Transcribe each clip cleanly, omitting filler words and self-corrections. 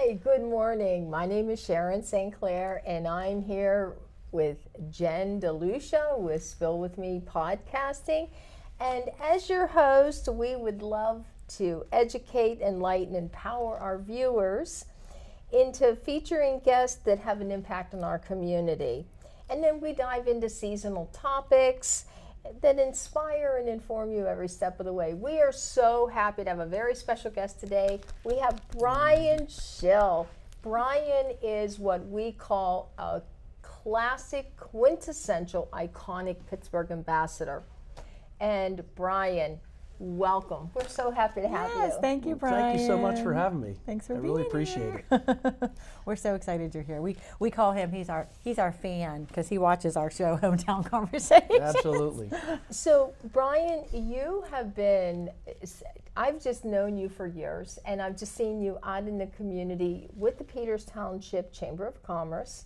Hi, good morning. My name is Sharon St. Clair, and I'm here with Jen DeLucia with Spill With Me Podcasting. And as your host, we would love to educate, enlighten, empower our viewers into featuring guests that have an impact on our community. And then we dive into seasonal topics that inspire and inform you every step of the way. We are so happy to have a very special guest today. We have Brian Schill. Brian is what we call a classic, quintessential, iconic Pittsburgh ambassador. And Brian, welcome. We're so happy to have you. Yes, thank you, Brian. Thank you so much for having me. Thanks for being here. I really appreciate it. We're so excited you're here. We call him, he's our fan because he watches our show, Hometown Conversations. Absolutely. So, Brian, you have been, I've just known you for years, and I've just seen you out in the community with the Peters Township Chamber of Commerce,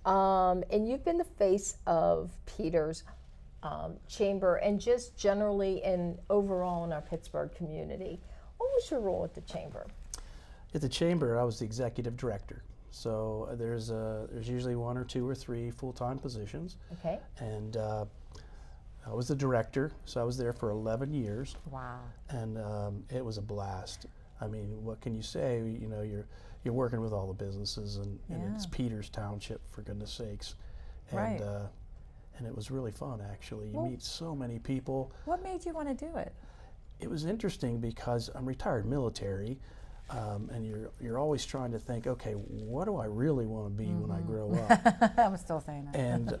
and you've been the face of Peters Chamber and just generally and overall in our Pittsburgh community. What was your role at the Chamber? At the Chamber, I was the executive director. So there's usually one or two or three full-time positions. Okay. And I was the director, so I was there for 11 years. Wow. And it was a blast. I mean, what can you say? You know, you're working with all the businesses, and it's Peters Township, for goodness sakes. And, right. And it was really fun, actually. You meet so many people. What made you want to do it? It was interesting because I'm retired military, and you're always trying to think, okay, what do I really want to be when I grow up? I'm still saying that. And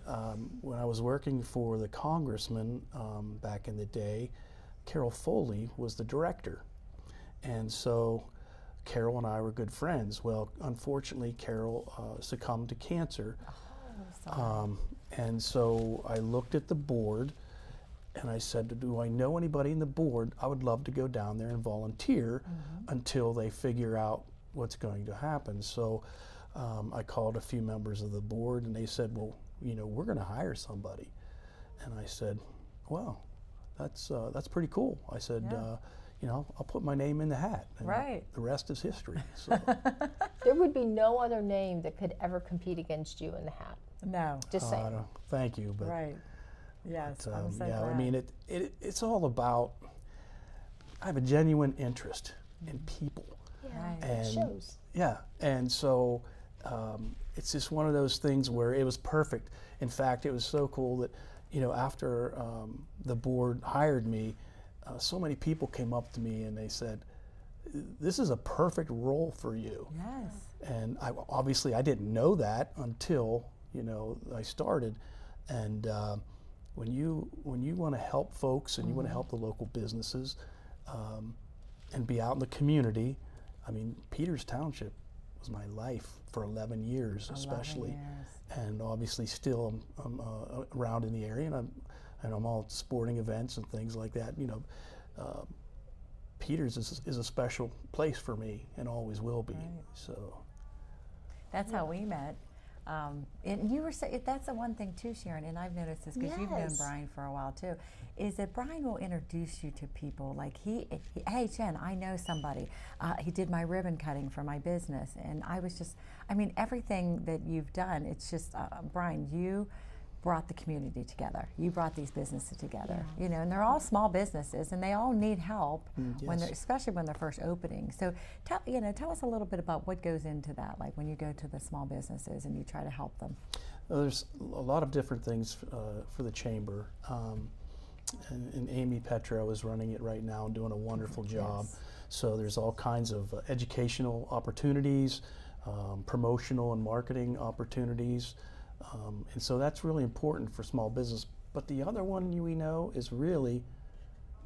when I was working for the congressman back in the day, Carol Foley was the director. And so Carol and I were good friends. Well, unfortunately, Carol succumbed to cancer. Oh, sorry. And so I looked at the board and I said, do I know anybody in the board? I would love to go down there and volunteer until they figure out what's going to happen. So I called a few members of the board and they said, well, you know, we're going to hire somebody. And I said, well, that's pretty cool. I said, you know, I'll put my name in the hat. And right. The rest is history. So. There would be no other name that could ever compete against you in the hat. No. Just saying. Thank you. But, right. Yes, I'm so yeah, glad. I mean, it's all about, I have a genuine interest in people. Yeah, Right. it shows. Yeah, and so it's just one of those things where it was perfect. In fact, it was so cool that, you know, after the board hired me, so many people came up to me and they said, this is a perfect role for you. Yes. And obviously I didn't know that until, you know, I started. And when you want to help folks and you want to help the local businesses and be out in the community, I mean, Peters Township was my life for 11 years, especially. 11 years. And obviously still I'm around in the area, and I'm all sporting events and things like that. You know, Peters is a special place for me and always will be. Right. So That's how we met. And you were that's the one thing too, Sharon, and I've noticed this because you've known Brian for a while too, is that Brian will introduce you to people. Like hey Jen, I know somebody. He did my ribbon cutting for my business, and I mean, everything that you've done, it's just, Brian, you brought the community together. You brought these businesses together, you know, and they're all small businesses, and they all need help when especially when they're first opening. So tell us a little bit about what goes into that, like when you go to the small businesses and you try to help them. Well, there's a lot of different things for the chamber, and Amy Petro is running it right now and doing a wonderful job. Yes. So there's all kinds of educational opportunities, promotional and marketing opportunities. And so that's really important for small business. But the other one we know is really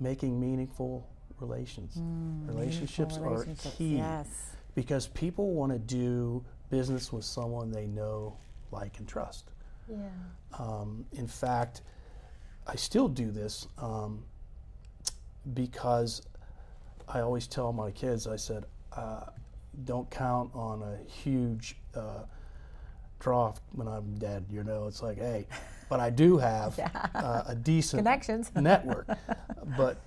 making meaningful relations. Relationships are key. Yes. Because people want to do business with someone they know, like, and trust. Yeah. In fact, I still do this because I always tell my kids, I said, don't count on a huge draft when I'm dead, you know. It's like, hey, but I do have a decent connections network.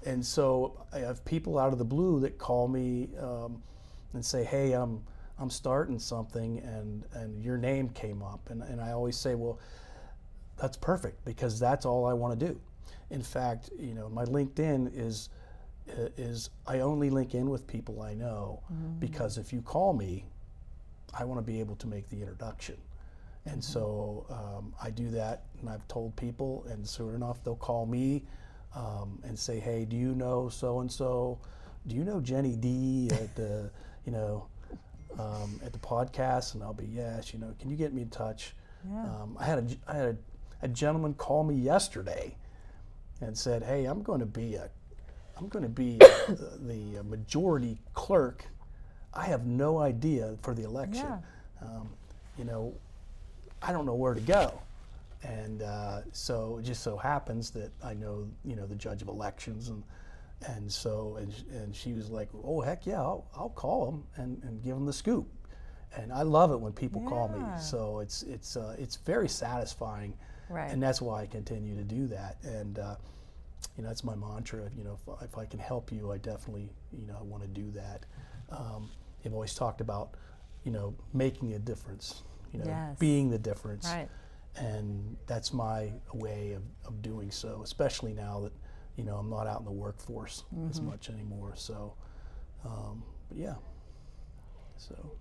And so I have people out of the blue that call me and say, hey, I'm I'm starting something, and your name came up, and I always say, well, that's perfect, because that's all I want to do. In fact, you know, my LinkedIn is I only link in with people I know, because if you call me, I want to be able to make the introduction. And so I do that, and I've told people, and sure enough, they'll call me and say, hey, do you know so-and-so? Do you know Jenny D at the, you know, at the podcast? And I'll be, yes, you know, can you get me in touch? Yeah. I had a gentleman call me yesterday and said, hey, I'm going to be the majority clerk. I have no idea for the election. Yeah. You know, I don't know where to go. And so it just so happens that I know, you know, the judge of elections, and she was like, oh, heck yeah, I'll call him and give him the scoop. And I love it when people call me. So it's very satisfying. Right. And that's why I continue to do that. And you know, that's my mantra. You know, if I can help you, I definitely, you know, I want to do that. I've always talked about, you know, making a difference. You know, Yes. being the difference. Right. And that's my way of doing so, especially now that, you know, I'm not out in the workforce as much anymore. So, but yeah. So.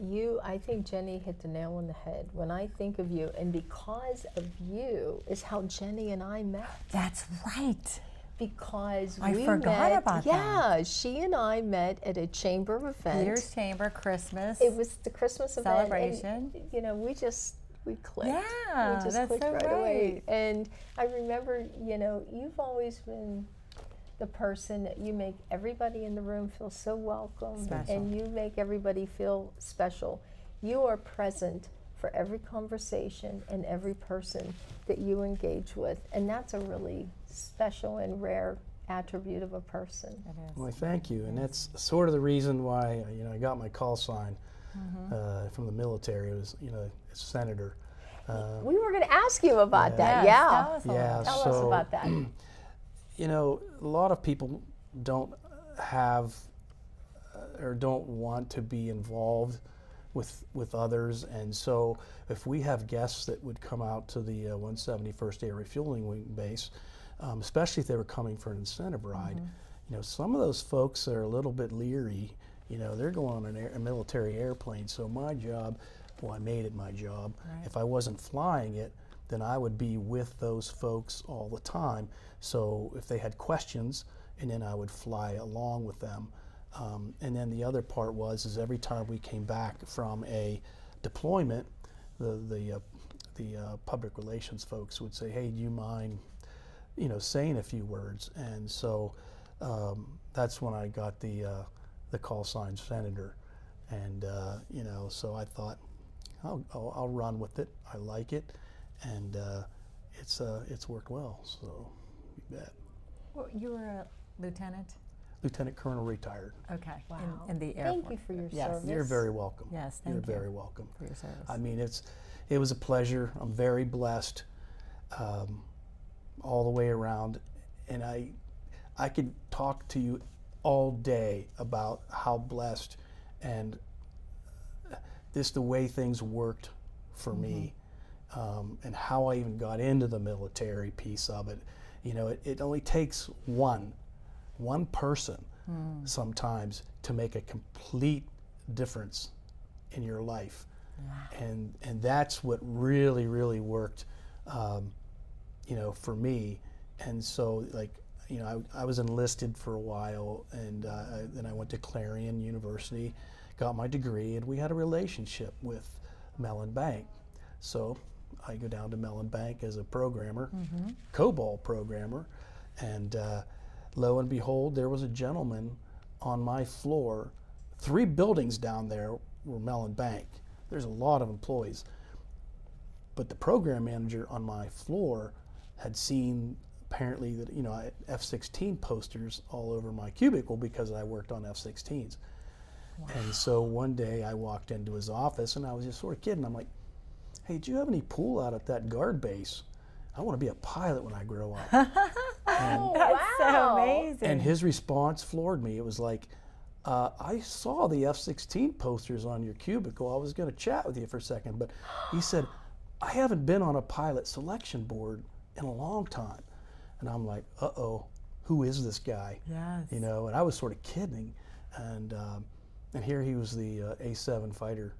You, I think Jenny hit the nail on the head. When I think of you, and because of you, is how Jenny and I met. That's right. Because I we forgot met, about that. yeah, she and I met at a chamber event. Peters Chamber Christmas. It was the Christmas event. Celebration. And, you know, we clicked. Yeah, we just that's clicked so right right. away. And I remember, you know, you've always been the person that you make everybody in the room feel so welcome, Special. and you make everybody feel special. You are present for every conversation and every person that you engage with, and that's a really special and rare attribute of a person. It is. Well, thank you, and that's sort of the reason why, you know, I got my call sign from the military. It was, you know, senator. We were going to ask you about that. Yes, Yeah. tell us a little Yeah, bit. Tell us so, about that. You know, a lot of people don't have or don't want to be involved with others, and so if we have guests that would come out to the 171st Air Refueling Wing base, especially if they were coming for an incentive ride, you know, some of those folks are a little bit leery. You know, they're going on a military airplane, so my job, well, I made it my job. Right. If I wasn't flying it, then I would be with those folks all the time. So if they had questions, and then I would fly along with them. And then the other part is every time we came back from a deployment, the public relations folks would say, hey, do you mind, you know, saying a few words? And so that's when I got the call sign senator. And, you know, so I thought, I'll run with it. I like it. And it's worked well, so you bet. Well, you were a lieutenant? Lieutenant Colonel retired. Okay. Wow. In the Air Thank Force. you for your Yes. service. You're very welcome. Yes, thank you. You're very welcome. For your service. I mean, it was a pleasure. I'm very blessed all the way around, and I could talk to you all day about how blessed and just the way things worked for me, and how I even got into the military piece of it. You know, it only takes one person sometimes to make a complete difference in your life. And that's what really, really worked, you know, for me. And so, like, you know, I was enlisted for a while, and then I went to Clarion University, got my degree, and we had a relationship with Mellon Bank. So I go down to Mellon Bank as a programmer, COBOL programmer, and lo and behold, there was a gentleman on my floor. 3 buildings down there were Mellon Bank. There's a lot of employees. But the program manager on my floor had seen apparently that, you know, I had F-16 posters all over my cubicle because I worked on F-16s. Wow. And so one day I walked into his office and I was just sort of kidding. I'm like, hey, do you have any pool out at that guard base? I want to be a pilot when I grow up. Oh, That's wow. so amazing. And his response floored me. It was like, I saw the F-16 posters on your cubicle. I was going to chat with you for a second, but he said, I haven't been on a pilot selection board in a long time. And I'm like, uh-oh, who is this guy? Yes. You know, and I was sort of kidding. And here he was the A-7 fighter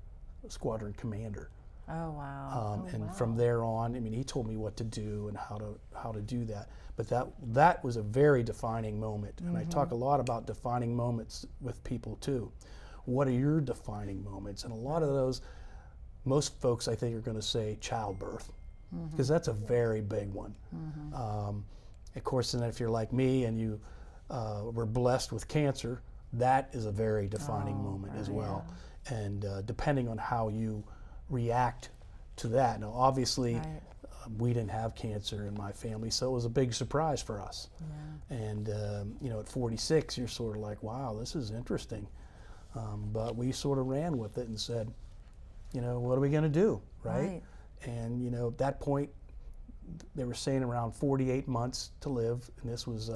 squadron commander. Oh, wow. And from there on, I mean, he told me what to do and how to do that. But that was a very defining moment. And I talk a lot about defining moments with people too. What are your defining moments? And a lot of those, most folks I think are going to say childbirth, because that's a very big one. Of course, and if you're like me and you were blessed with cancer, that is a very defining moment as well. And depending on how you react to that. Now, obviously, we didn't have cancer in my family, so it was a big surprise for us. And you know, at 46, you're sort of like, wow, this is interesting. But we sort of ran with it and said, you know, what are we going to do, right? And you know, at that point, they were saying around 48 months to live, and this was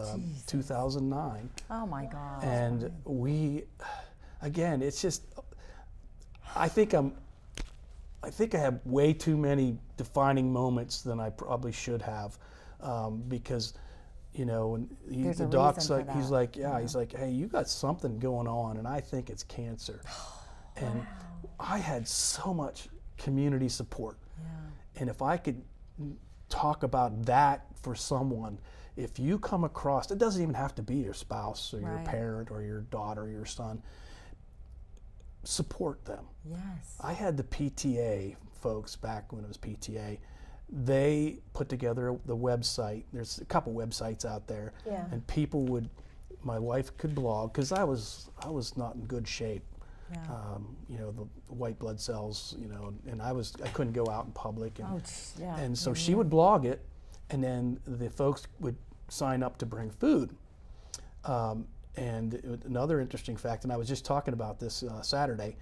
2009. Oh my God. And we, again, it's just, I think I have way too many defining moments than I probably should have, because, you know, and the doc's like, he's like, he's like, hey, you got something going on, and I think it's cancer. And I had so much community support, and if I could talk about that for someone, if you come across, it doesn't even have to be your spouse or your parent or your daughter or your son, support them. Yes. I had the PTA folks back when it was PTA. They put together the website. There's a couple websites out there, and people would. My wife could blog because I was not in good shape. You know, the white blood cells. You know, and I couldn't go out in public. And, and so she would blog it, and then the folks would sign up to bring food. And another interesting fact, and I was just talking about this Saturday,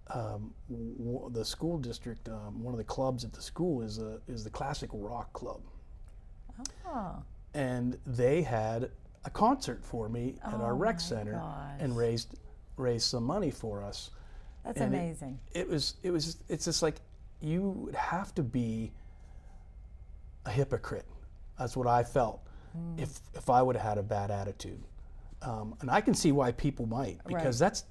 the school district, one of the clubs at the school is the Classic Rock Club. And they had a concert for me at our rec center and raised some money for us. That's amazing. It's just like, you would have to be a hypocrite. That's what I felt if I would have had a bad attitude. And I can see why people might, because that's,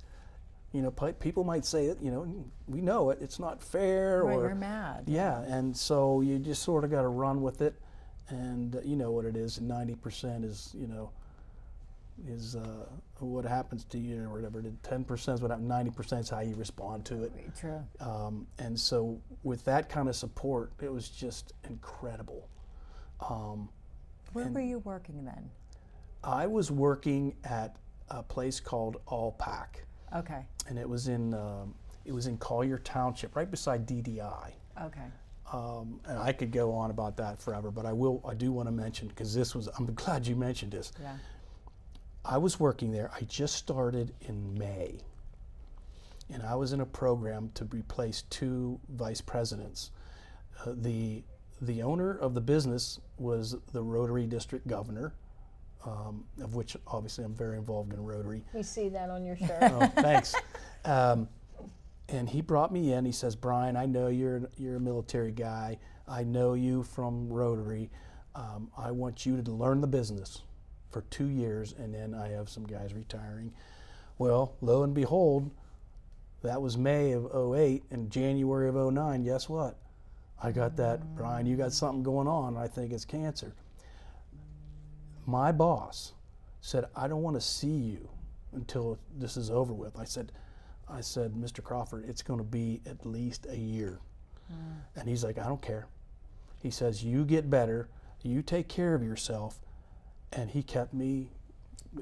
you know, people might say it, you know, we know it, it's not fair, or we're mad. And so you just sort of got to run with it, and you know what it is, 90% is, you know, is what happens to you or whatever. 10% is what happens, 90% is how you respond to it. True. And so with that kind of support, it was just incredible. Where were you working then? I was working at a place called All-Pac. Okay. And it was in Collier Township, right beside DDI. Okay. And I could go on about that forever, but I do want to mention, because I'm glad you mentioned this. Yeah. I was working there. I just started in May, and I was in a program to replace 2 vice presidents. The owner of the business was the Rotary District Governor, of which obviously I'm very involved in Rotary. We see that on your shirt. Oh, thanks. And he brought me in. He says, Brian, I know you're a military guy. I know you from Rotary. I want you to learn the business for 2 years, and then I have some guys retiring. Well, lo and behold, that was May of 08, and January of 09, guess what? I got that, Brian, you got something going on. I think it's cancer. My boss said, I don't want to see you until this is over with. I said, Mr. Crawford, it's going to be at least a year. And he's like, I don't care. He says, you get better, you take care of yourself. And he kept me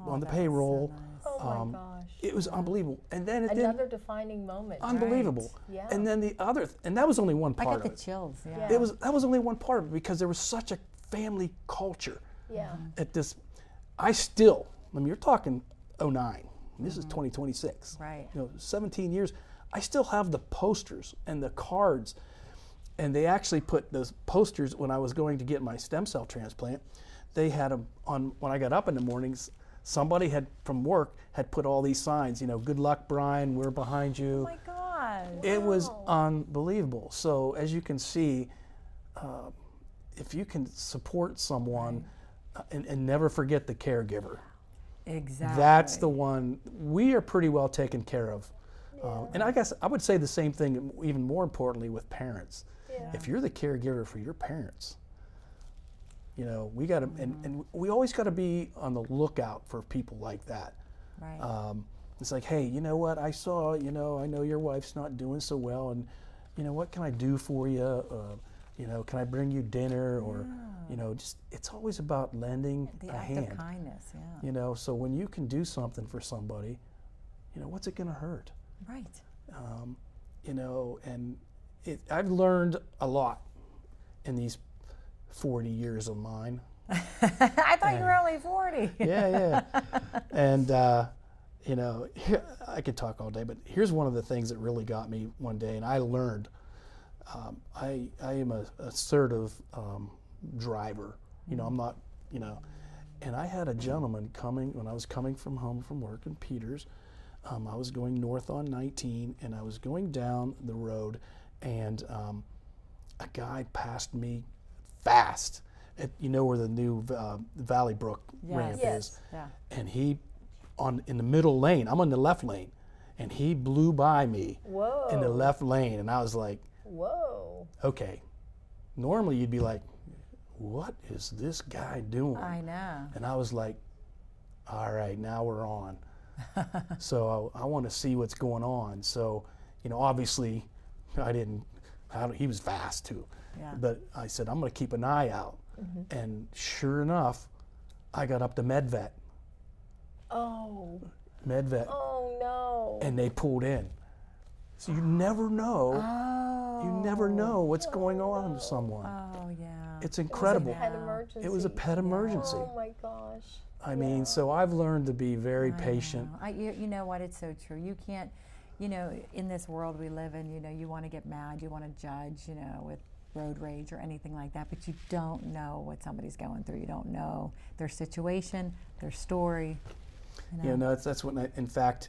on the payroll. So nice. Oh my gosh. It was unbelievable. And then another defining moment. Unbelievable. Right. Yeah. And then and that was only one part I of got the it. chills. Yeah. That was only one part of it, because there was such a family culture. Yeah. At this, you're talking 09. This is 2026. Right. You know, 17 years. I still have the posters and the cards, and they actually put those posters when I was going to get my stem cell transplant. They had them on when I got up in the mornings. somebody had from work had put all these signs, good luck, Brian, we're behind you. Oh my God. It was unbelievable. So as you can see, if you can support someone and never forget the caregiver, Exactly. that's the one. We are pretty well taken care of. And I guess I would say the same thing, even more importantly, with parents. Yeah. If you're the caregiver for your parents, we got to, and we always got to be on the lookout for people like that. Right. It's like, hey, you know what? I saw, I know your wife's not doing so well, and what can I do for you? Can I bring you dinner? Or, just it's always about lending The a act hand. of kindness, yeah. So when you can do something for somebody, what's it going to hurt? Right. And I've learned a lot in these 40 years of mine. I thought you were only 40. Yeah. And, I could talk all day, but here's one of the things that really got me one day, and I learned. I am a assertive driver. I'm not, and I had a gentleman when I was coming from home from work in Peters. I was going north on 19, and I was going down the road, and a guy passed me fast. Where the new Valley Brook ramp is. Yeah. And he, in the middle lane, I'm on the left lane, and he blew by me in the left lane, and I was like, whoa. Okay. Normally you'd be like, what is this guy doing? I know. And I was like, all right, now we're on. So I want to see what's going on. So, obviously he was fast too. Yeah. But I said, I'm going to keep an eye out. And sure enough, I got up to MedVet. Oh. MedVet. Oh no. And they pulled in. So you never know. You never know what's going on with someone. Oh, yeah. It's incredible. It was a pet emergency. It was a pet emergency. Oh my gosh. I mean, so I've learned to be very patient. You know what? It's so true. You can't, in this world we live in, you want to get mad, you want to judge, with road rage or anything like that, but you don't know what somebody's going through. You don't know their situation, their story. That's what. In fact,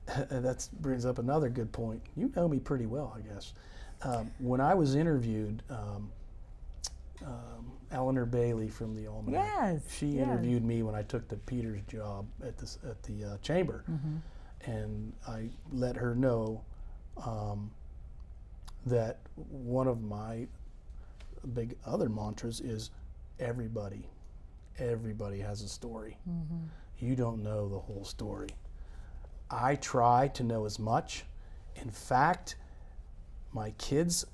that brings up another good point. You know me pretty well, I guess. When I was interviewed, Eleanor Bailey from the Almanac. She interviewed me when I took the Peters job at the chamber, and I let her know that one of my big other mantras is everybody has a story. You don't know the whole story. I try to know as much. In fact, my kids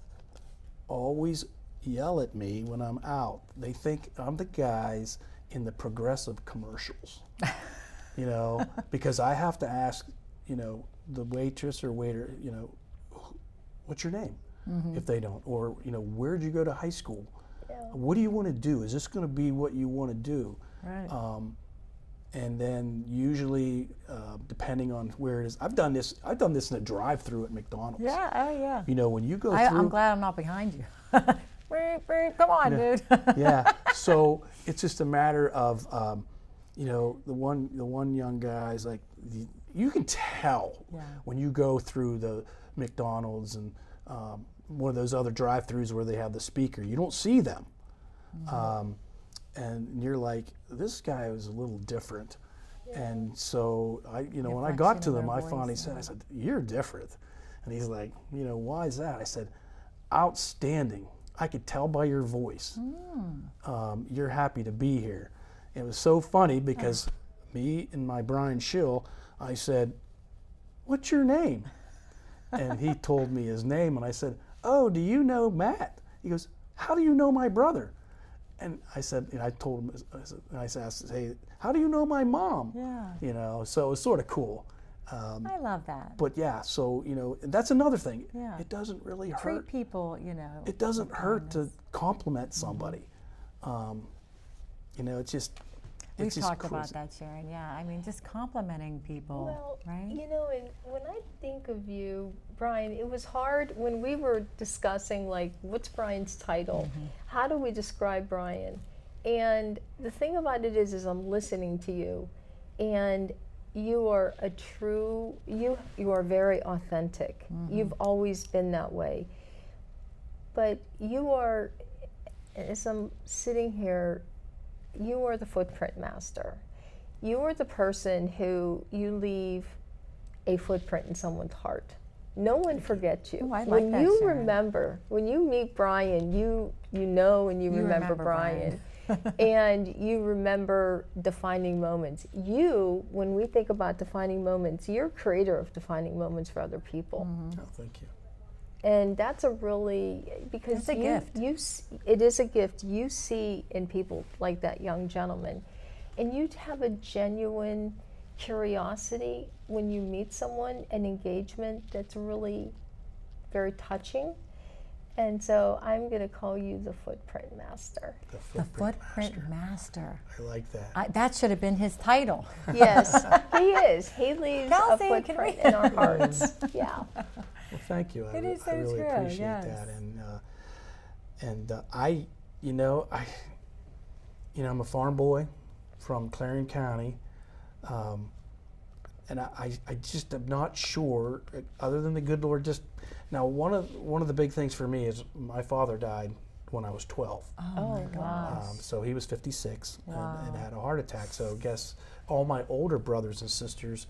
always yell at me when I'm out. They think I'm the guys in the Progressive commercials, because I have to ask, the waitress or waiter, what's your name? If they don't, or, where'd you go to high school? Yeah. What do you want to do? Is this going to be what you want to do? Right. And then usually, depending on where it is, I've done this in a drive-through at McDonald's. Yeah, oh yeah. When you go through. I'm glad I'm not behind you. Come on, dude. Yeah. So it's just a matter of, the one young guy's like, you can tell when you go through the McDonald's and one of those other drive-throughs where they have the speaker. You don't see them. And you're like, this guy was a little different. And so when I got to them, I finally said, I said, you're different. And he's like, why is that? I said, outstanding. I could tell by your voice. You're happy to be here. It was so funny because me and my Brian Schill, I said, what's your name? And he told me his name, and I said, oh, do you know Matt? He goes, how do you know my brother? And I said, and I told him, I asked, hey, how do you know my mom? Yeah. So it was sort of cool. I love that. But yeah, so, that's another thing. Yeah. It doesn't really hurt. Treat people, It doesn't hurt to compliment somebody. It's just, We've it's just talked crazy. about that, Sharon. Yeah, I mean, just complimenting people, Well, right? and when I think of you, Brian, it was hard when we were discussing, like, what's Brian's title? How do we describe Brian? And the thing about it is I'm listening to you, and you are a true, you are very authentic. You've always been that way. But you are, as I'm sitting here, you are the footprint master. You are the person who you leave a footprint in someone's heart. No one forgets you. Oh, I like when that, you Sharon. remember, when you meet Brian, you know and you remember Brian. And you remember defining moments. You, when we think about defining moments, you're creator of defining moments for other people. Oh, thank you. And that's a really, because It's a gift. It is a gift. You see in people like that young gentleman, and you have a genuine curiosity when you meet someone, an engagement that's really very touching. And so I'm going to call you the footprint master. The footprint master. I like that. That should have been his title. Yes, he is. He leaves Kelsey, a can footprint we- in our hearts. Yeah. Well, thank you. I It is so really true, appreciate yes. that. And I'm a farm boy from Clarion County, and I just am not sure. Other than the good Lord, just now one of the big things for me is my father died when I was 12. Oh my gosh. So he was 56 Wow. and had a heart attack. So I guess all my older brothers and sisters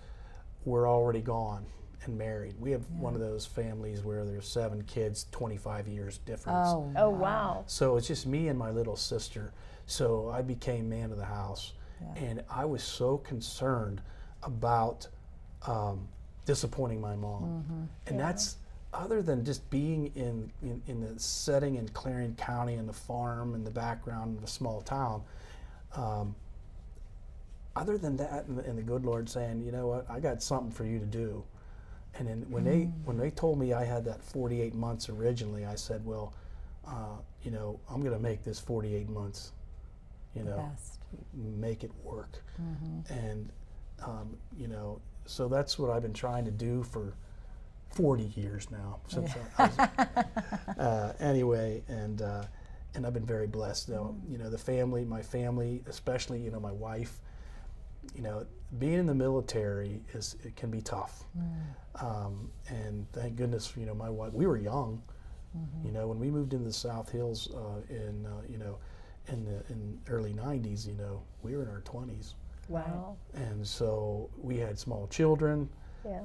were already gone and married. We have one of those families where there's 7 kids, 25 years difference. Oh, wow. So it's just me and my little sister. So I became man of the house. And I was so concerned about disappointing my mom. And that's, other than just being in the setting in Clarion County and the farm and the background of a small town, other than that, and the good Lord saying, you know what, I got something for you to do. And then when they told me I had that 48 months originally, I said, well, I'm going to make this 48 months, Best. make it work. And, so that's what I've been trying to do for 40 years now. Since anyway, and I've been very blessed though. My family, especially, my wife, being in the military it can be tough. And thank goodness, my wife, we were young, when we moved into the South Hills in early 90s, we were in our 20s. Wow. And so we had small children. Yeah.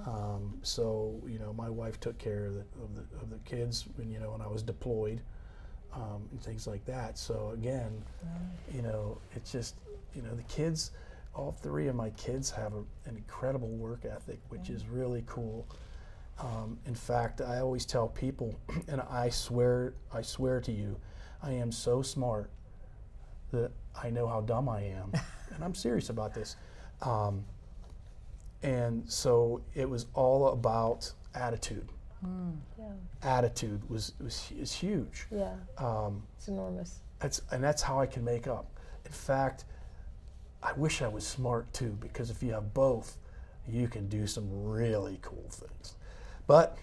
So my wife took care of the kids when when I was deployed, and things like that. So again, it's just the kids. All 3 of my kids have an incredible work ethic, which is really cool. In fact, I always tell people, and I swear to you, I am so smart that I know how dumb I am, and I'm serious about this. And so it was all about attitude. Yeah. Attitude is huge. Yeah. It's enormous. That's how I can make up. In fact, I wish I was smart too, because if you have both, you can do some really cool things. But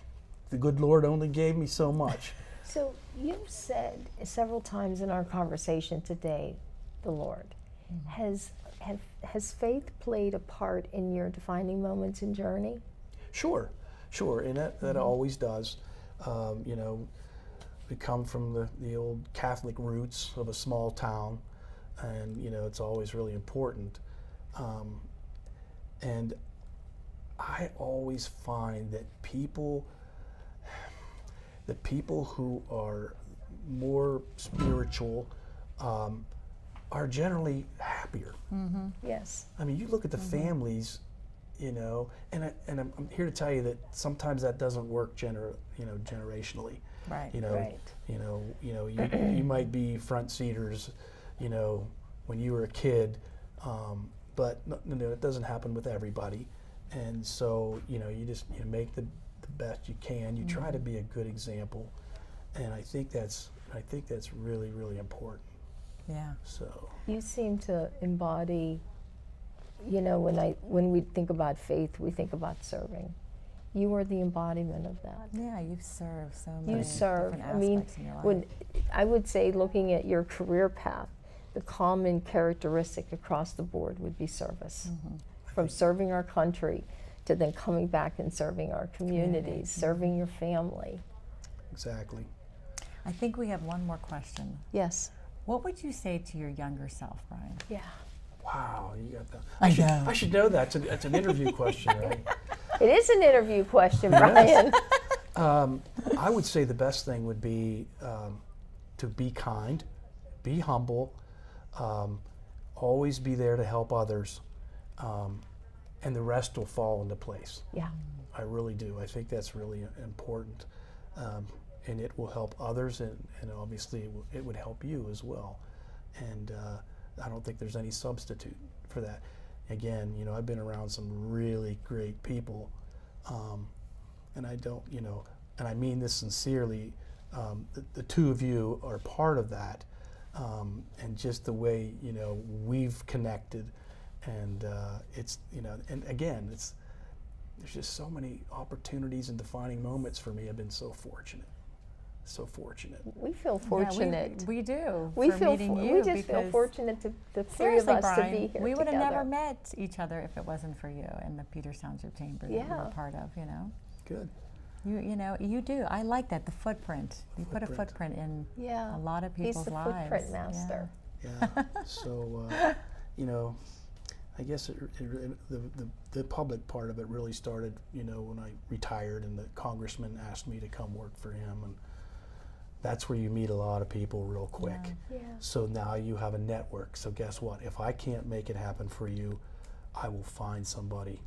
the good Lord only gave me so much. So you said several times in our conversation today, the Lord. Has faith played a part in your defining moments and journey? Sure, and that always does. We come from the old Catholic roots of a small town, and it's always really important. And I always find that people who are more spiritual are generally happier. Yes. I mean, you look at the families, and I'm here to tell you that sometimes that doesn't work generationally. Right. Right. You might be front seaters, when you were a kid, but it doesn't happen with everybody. And so, you just make the best you can. You try to be a good example, and I think that's really, really important. Yeah. So You seem to embody, when we think about faith, we think about serving. You are the embodiment of that. Yeah, you've served so many You serve. different I mean, aspects in your life. I would say, looking at your career path, the common characteristic across the board would be service. from serving our country to then coming back and serving our communities, serving your family. Exactly. I think we have one more question. Yes. What would you say to your younger self, Brian? Yeah. Wow, you got that. know. I should know that. It's an interview question, right? It is an interview question, Brian. I would say the best thing would be to be kind, be humble, always be there to help others, and the rest will fall into place. Yeah. I really do. I think that's really important, and it will help others, and obviously it would help you as well. And I don't think there's any substitute for that. Again, I've been around some really great people, and I don't, and I mean this sincerely. The two of you are part of that, and just the way we've connected, and it's and again, there's just so many opportunities and defining moments for me. I've been so fortunate. So fortunate. We feel fortunate. Yeah, we do. We for feel meeting you we just feel fortunate to the three of seriously, us Brian, to be here we would have together. never met each other if it wasn't for you and the Peters Township Chamber that you were part of. Good. You do. I like that, the footprint. You put a footprint in a lot of people's He's the lives. footprint master. Yeah. So I guess the public part of it really started when I retired and the congressman asked me to come work for him, and that's where you meet a lot of people real quick. Yeah. So now you have a network. So guess what? If I can't make it happen for you, I will find somebody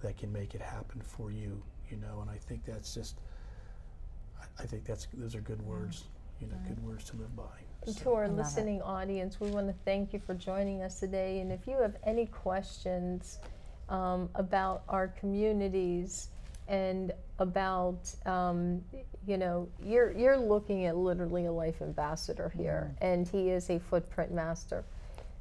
that can make it happen for you. And I think that's just, those are good words. Good words to live by. And to our listening audience, we want to thank you for joining us today. And if you have any questions about our communities and about, you're looking at literally a life ambassador here, and he is a footprint master.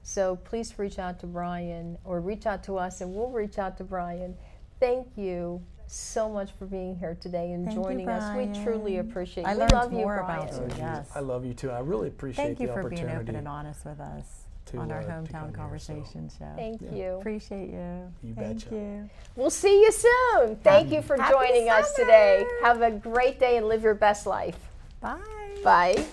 So please reach out to Brian or reach out to us, and we'll reach out to Brian. Thank you so much for being here today and joining us. We truly appreciate it. I learned love more about Brian. you. Yes. I love you too. I really appreciate the opportunity. Thank you for being open and honest with us on our Hometown Conversation show. Thank you. Appreciate you. You Thank betcha. you. We'll see you soon. Thank you for Happy joining us summer. today. Have a great day and live your best life. Bye. Bye.